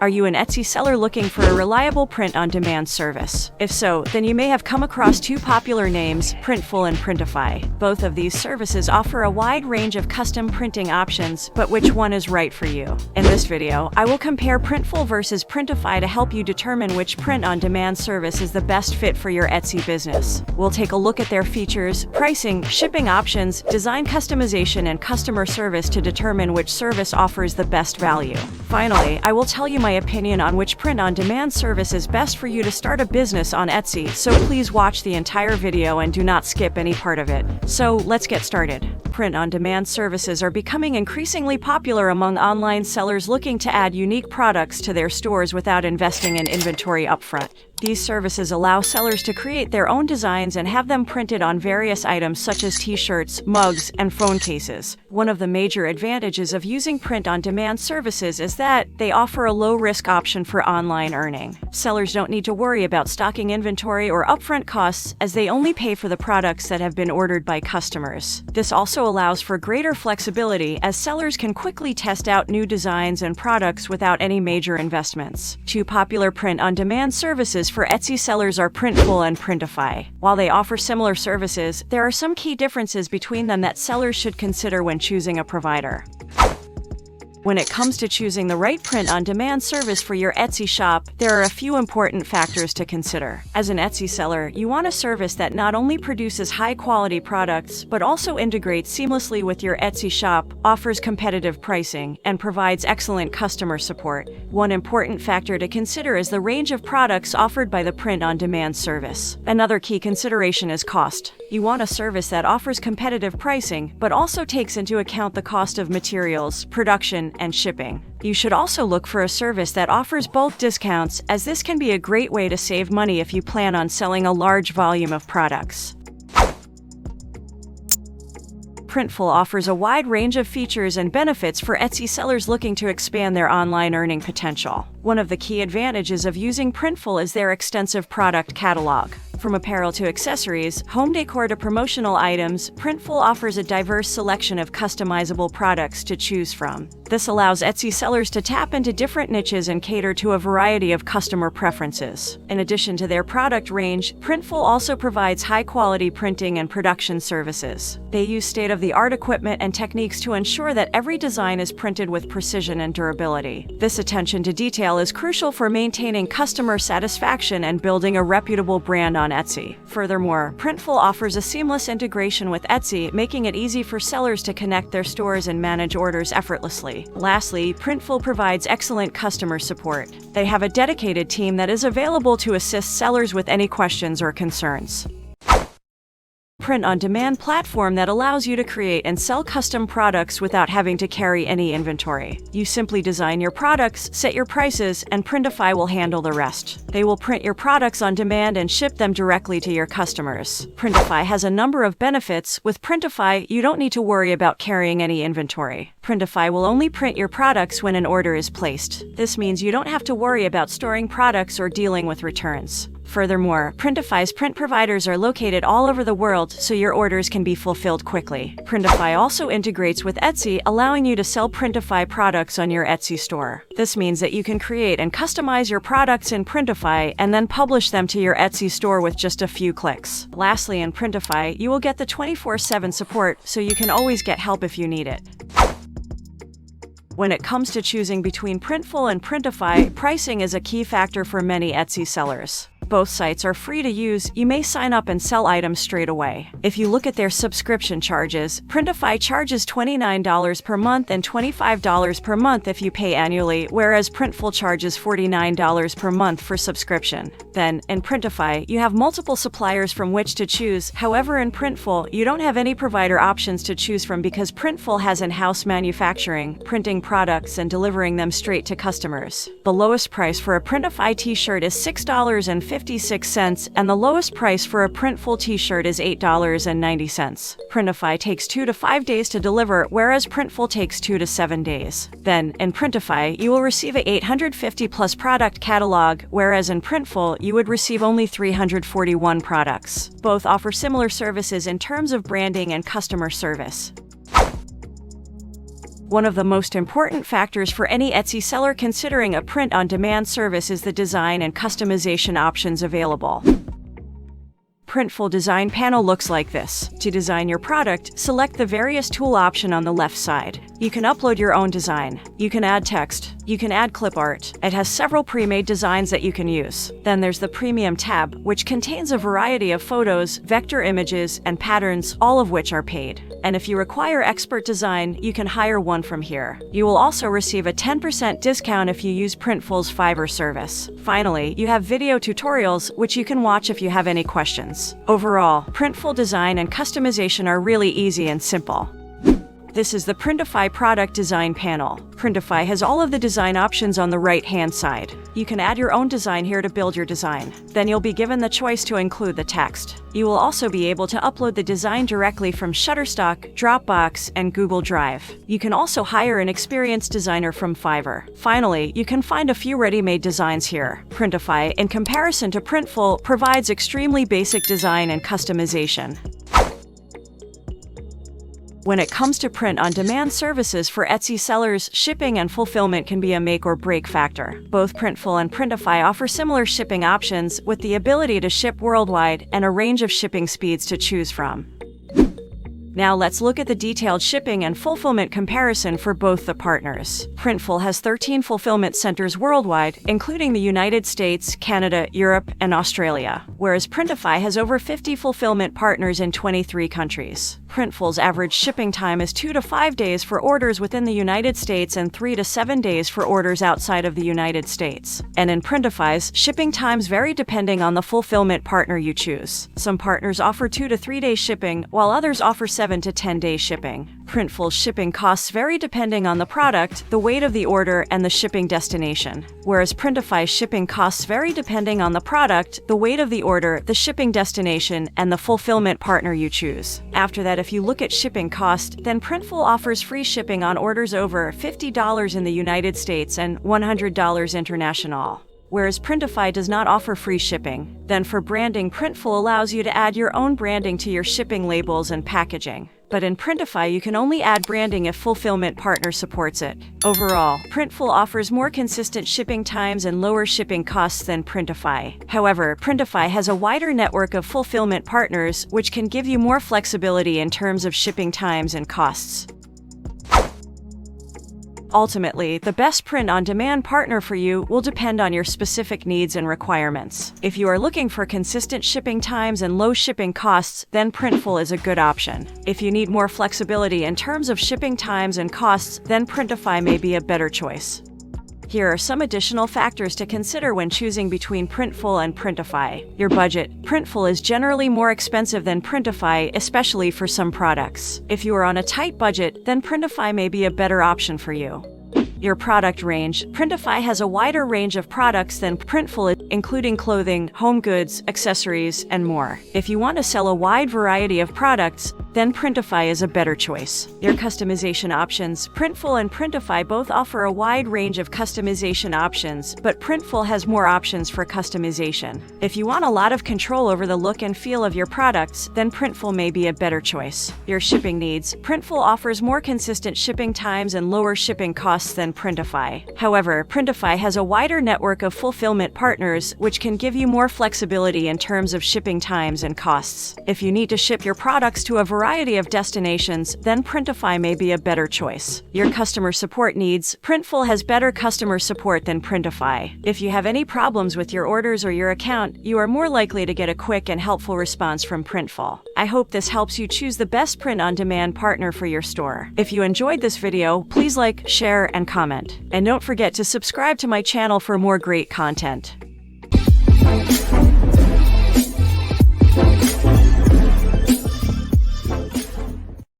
Are you an Etsy seller looking for a reliable print-on-demand service? If so, then you may have come across two popular names, Printful and Printify. Both of these services offer a wide range of custom printing options, but which one is right for you? In this video, I will compare Printful versus Printify to help you determine which print-on-demand service is the best fit for your Etsy business. We'll take a look at their features, pricing, shipping options, design customization, and customer service to determine which service offers the best value. Finally, I will tell you my opinion on which print-on-demand service is best for you to start a business on Etsy, so please watch the entire video and do not skip any part of it. So, let's get started. Print-on-demand services are becoming increasingly popular among online sellers looking to add unique products to their stores without investing in inventory upfront. These services allow sellers to create their own designs and have them printed on various items such as t-shirts, mugs, and phone cases. One of the major advantages of using print-on-demand services is that they offer a low-risk option for online earning. Sellers don't need to worry about stocking inventory or upfront costs, as they only pay for the products that have been ordered by customers. This also allows for greater flexibility, as sellers can quickly test out new designs and products without any major investments. Two popular print-on-demand services for Etsy sellers are Printful and Printify. While they offer similar services, there are some key differences between them that sellers should consider when choosing a provider. When it comes to choosing the right print-on-demand service for your Etsy shop, there are a few important factors to consider. As an Etsy seller, you want a service that not only produces high-quality products, but also integrates seamlessly with your Etsy shop, offers competitive pricing, and provides excellent customer support. One important factor to consider is the range of products offered by the print-on-demand service. Another key consideration is cost. You want a service that offers competitive pricing, but also takes into account the cost of materials, production, and shipping. You should also look for a service that offers bulk discounts, as this can be a great way to save money if you plan on selling a large volume of products. Printful offers a wide range of features and benefits for Etsy sellers looking to expand their online earning potential. One of the key advantages of using Printful is their extensive product catalog. From apparel to accessories, home decor to promotional items, Printful offers a diverse selection of customizable products to choose from. This allows Etsy sellers to tap into different niches and cater to a variety of customer preferences. In addition to their product range, Printful also provides high-quality printing and production services. They use state-of-the-art equipment and techniques to ensure that every design is printed with precision and durability. This attention to detail is crucial for maintaining customer satisfaction and building a reputable brand on Etsy. Furthermore, Printful offers a seamless integration with Etsy, making it easy for sellers to connect their stores and manage orders effortlessly. Lastly, Printful provides excellent customer support. They have a dedicated team that is available to assist sellers with any questions or concerns. Print-on-demand platform that allows you to create and sell custom products without having to carry any inventory. You simply design your products, set your prices, and Printify will handle the rest. They will print your products on demand and ship them directly to your customers. Printify has a number of benefits. With Printify, you don't need to worry about carrying any inventory. Printify will only print your products when an order is placed. This means you don't have to worry about storing products or dealing with returns. Furthermore, Printify's print providers are located all over the world, so your orders can be fulfilled quickly. Printify also integrates with Etsy, allowing you to sell Printify products on your Etsy store. This means that you can create and customize your products in Printify and then publish them to your Etsy store with just a few clicks. Lastly, in Printify, you will get the 24/7 support, so you can always get help if you need it. When it comes to choosing between Printful and Printify, pricing is a key factor for many Etsy sellers. Both sites are free to use. You may sign up and sell items straight away. If you look at their subscription charges, Printify charges $29 per month and $25 per month if you pay annually, whereas Printful charges $49 per month for subscription. Then, in Printify, you have multiple suppliers from which to choose. However, in Printful, you don't have any provider options to choose from because Printful has in-house manufacturing, printing products, and delivering them straight to customers. The lowest price for a Printify t-shirt is $6.50 and the lowest price for a Printful t-shirt is $8.90. Printify takes 2 to 5 days to deliver, whereas Printful takes 2 to 7 days. Then, in Printify, you will receive a 850+ product catalog, whereas in Printful, you would receive only 341 products. Both offer similar services in terms of branding and customer service. One of the most important factors for any Etsy seller considering a print-on-demand service is the design and customization options available. Printful design panel looks like this. To design your product, select the various tool option on the left side. You can upload your own design. You can add text. You can add clip art. It has several pre-made designs that you can use. Then there's the Premium tab, which contains a variety of photos, vector images, and patterns, all of which are paid. And if you require expert design, you can hire one from here. You will also receive a 10% discount if you use Printful's Fiverr service. Finally, you have video tutorials, which you can watch if you have any questions. Overall, Printful design and customization are really easy and simple. This is the Printify product design panel. Printify has all of the design options on the right-hand side. You can add your own design here to build your design. Then you'll be given the choice to include the text. You will also be able to upload the design directly from Shutterstock, Dropbox, and Google Drive. You can also hire an experienced designer from Fiverr. Finally, you can find a few ready-made designs here. Printify, in comparison to Printful, provides extremely basic design and customization. When it comes to print-on-demand services for Etsy sellers, shipping and fulfillment can be a make-or-break factor. Both Printful and Printify offer similar shipping options, with the ability to ship worldwide and a range of shipping speeds to choose from. Now let's look at the detailed shipping and fulfillment comparison for both the partners. Printful has 13 fulfillment centers worldwide, including the United States, Canada, Europe, and Australia, whereas Printify has over 50 fulfillment partners in 23 countries. Printful's average shipping time is 2 to 5 days for orders within the United States and 3 to 7 days for orders outside of the United States. And in Printify's, shipping times vary depending on the fulfillment partner you choose. Some partners offer 2 to 3 day shipping, while others offer 7 to 10 day shipping. Printful's shipping costs vary depending on the product, the weight of the order, and the shipping destination, whereas Printify's shipping costs vary depending on the product, the weight of the order, the shipping destination, and the fulfillment partner you choose. After that, if you look at shipping cost, then Printful offers free shipping on orders over $50 in the United States and $100 international, whereas Printify does not offer free shipping. Then for branding, Printful allows you to add your own branding to your shipping labels and packaging. But in Printify, you can only add branding if fulfillment partner supports it. Overall, Printful offers more consistent shipping times and lower shipping costs than Printify. However, Printify has a wider network of fulfillment partners, which can give you more flexibility in terms of shipping times and costs. Ultimately, the best print-on-demand partner for you will depend on your specific needs and requirements. If you are looking for consistent shipping times and low shipping costs, then Printful is a good option. If you need more flexibility in terms of shipping times and costs, then Printify may be a better choice. Here are some additional factors to consider when choosing between Printful and Printify. Your budget. Printful is generally more expensive than Printify, especially for some products. If you are on a tight budget, then Printify may be a better option for you. Your product range. Printify has a wider range of products than Printful, including clothing, home goods, accessories, and more. If you want to sell a wide variety of products, then Printify is a better choice. Your customization options. Printful and Printify both offer a wide range of customization options, but Printful has more options for customization. If you want a lot of control over the look and feel of your products, then Printful may be a better choice. Your shipping needs. Printful offers more consistent shipping times and lower shipping costs than Printify. However, Printify has a wider network of fulfillment partners, which can give you more flexibility in terms of shipping times and costs. If you need to ship your products to a variety of destinations, then Printify may be a better choice. Your customer support needs. Printful has better customer support than Printify. If you have any problems with your orders or your account, you are more likely to get a quick and helpful response from Printful. I hope this helps you choose the best print-on-demand partner for your store. If you enjoyed this video, please like, share, and comment. And don't forget to subscribe to my channel for more great content.